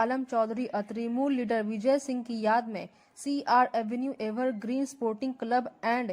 आलम Chaudhary Trinamool leader Vijay Singh की याद में CR Avenue evergreen sporting club and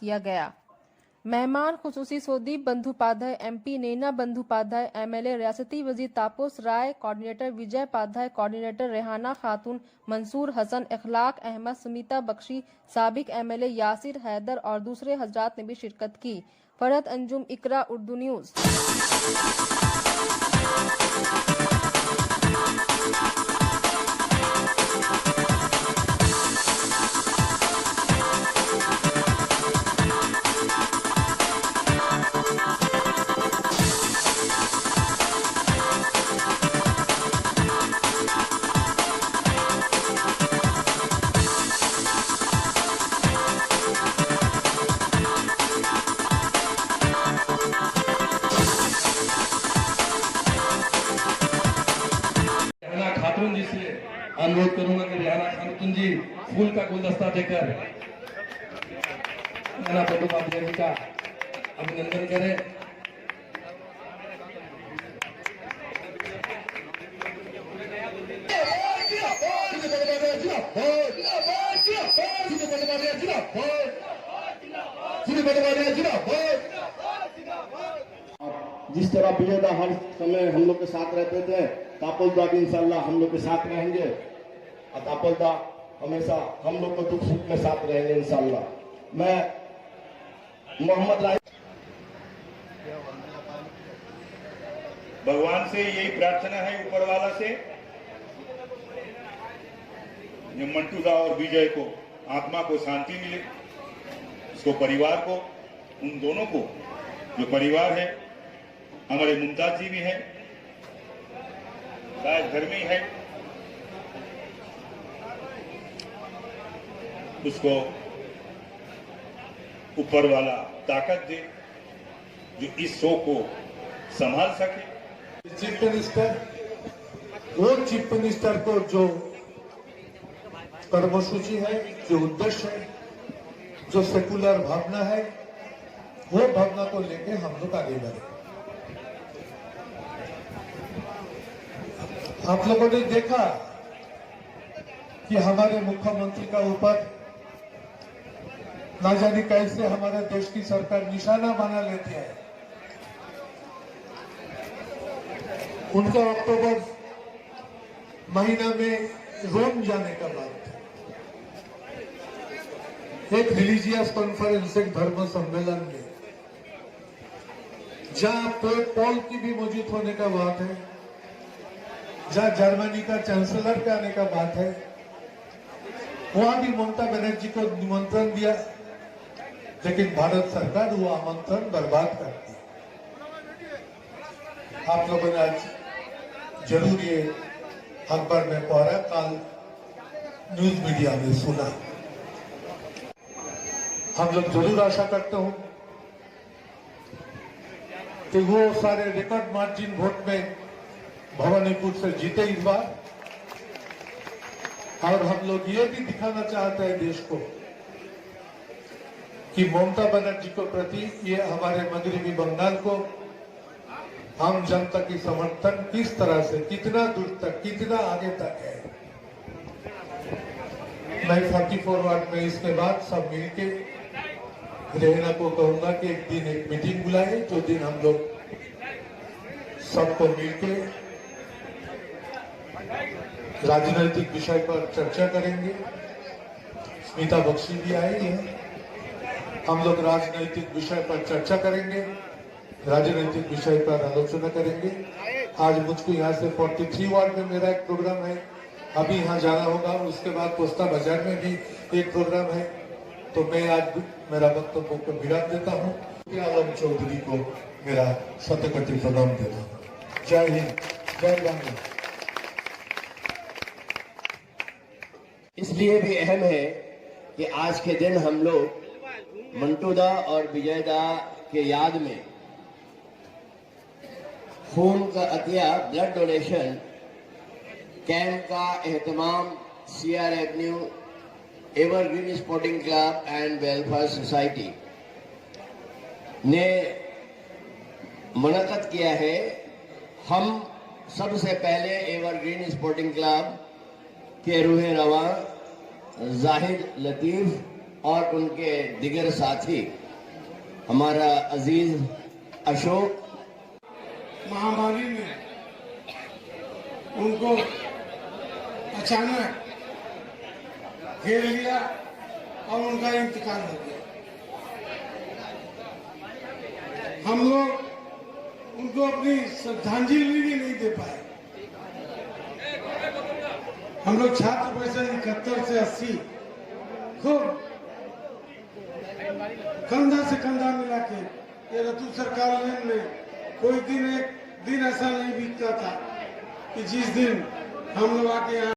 किया गया। मेहमान खुसूसी सोदीप बंदोपाध्याय MP, नैना बंदोपाध्याय MLA, रियासती वजीर तापस राय, कोऑर्डिनेटर विजय पाध्याय, कोऑर्डिनेटर रेहाना खातून, मंसूर हसन, इखलाक अहमद, सुमिता बख्शी, साबिक MLA यासिर हैदर और दूसरे हजरात ने भी शिरकत की। फरहत अंजुम, इकरा, उर्दू न्यूज़। खातून जी से अनुरोध करूंगा कि रेहाना खातून जी फूल का गुलदस्ता देकर रेहाना बंदोपाध्याय जी का अभिनंदन करें। जिस तरह विजयदा हर समय हम लोग के साथ रहते थे, तापलदा भी इंशाल्लाह हम लोग के साथ रहेंगे और तापलदा हमेशा हम लोग को दुख सुख में साथ रहेंगे इंशाल्लाह। मैं मोहम्मद राय भगवान से यही प्रार्थना है, ऊपर वाला से, ये मंटूदा और विजय को आत्मा को शांति मिले, उसको परिवार को, उन दोनों को जो परिवार है, हमारे मुमताज जी भी हैं, शायद घर में ही है, उसको ऊपर वाला ताकत दे जो इस शो को संभाल सके। चीफ मिनिस्टर, वो चीफ मिनिस्टर को जो कर्मसूची है, जो उद्देश्य है, जो सेकुलर भावना है, वो भावना को लेके हम लोग आगे बढ़े। आप लोगों ने देखा कि हमारे मुख्यमंत्री का ऊपर ना जाने कैसे हमारे देश की सरकार निशाना बना लेती है। उनका अक्टूबर महीना में रोम जाने का बात था, एक रिलीजियस कॉन्फ्रेंस, एक धर्म सम्मेलन में, जहां पॉल की भी मौजूद होने का बात है, जहां जर्मनी का चांसलर के आने का बात है, वहां भी ममता बनर्जी को निमंत्रण दिया, लेकिन भारत सरकार वो आमंत्रण बर्बाद कर दी। आप लोगों ने आज जरूर ये अखबार में पढ़ा, कल न्यूज मीडिया में सुना। हम लोग जरूर आशा करते हूं कि वो सारे रिकॉर्ड मार्जिन वोट में भवानीपुर से जीते इस बार, और हम लोग ये भी दिखाना चाहते हैं देश को कि ममता बनर्जी को प्रति ये हमारे मगरबी बंगाल को आम जनता की समर्थन किस तरह से, कितना दूर तक, कितना आगे तक है। मैं 44 वार्ड में इसके बाद सब मिलके रेहाना को कहूंगा कि एक दिन एक मीटिंग बुलाए, जो दिन हम लोग सबको मिलके राजनीतिक विषय पर चर्चा करेंगे। स्मिता बख्शी भी आई है, हम लोग राजनीतिक विषय पर चर्चा करेंगे, राजनीतिक विषय पर आलोचना करेंगे। आज मुझको यहाँ से 43 वार्ड में मेरा एक प्रोग्राम है, अभी यहाँ जाना होगा, उसके बाद पोस्ता बाजार में भी एक प्रोग्राम है। तो मैं आज मेरा वक्तव्य को विराम देता हूँ। आलम चौधरी को मेरा शतकोटि प्रणाम देता हूँ। जय हिंद, जय बांग्ला। इसलिए भी अहम है कि आज के दिन हम लोग मंटूदा और विजयदा के याद में खून का अतिया ब्लड डोनेशन कैंप का एहतमाम CR Avenue evergreen sporting club and welfare society ने मुनक़द किया है। हम सबसे पहले एवरग्रीन स्पोर्टिंग क्लब के रूह रवा जाहिद लतीफ़ और उनके दिगर साथी, हमारा अजीज अशोक, महामारी में उनको अचानक घेर लिया और उनका इंतकाल हो गया। हम लोग उनको अपनी श्रद्धांजलि भी नहीं दे पाए। हम लोग छात्र परिषद 71 से 80 खूब कंधा से कंधा मिला के ये रतु सरकार में कोई दिन एक दिन ऐसा नहीं बीतता था कि जिस दिन हम लोग आके यहाँ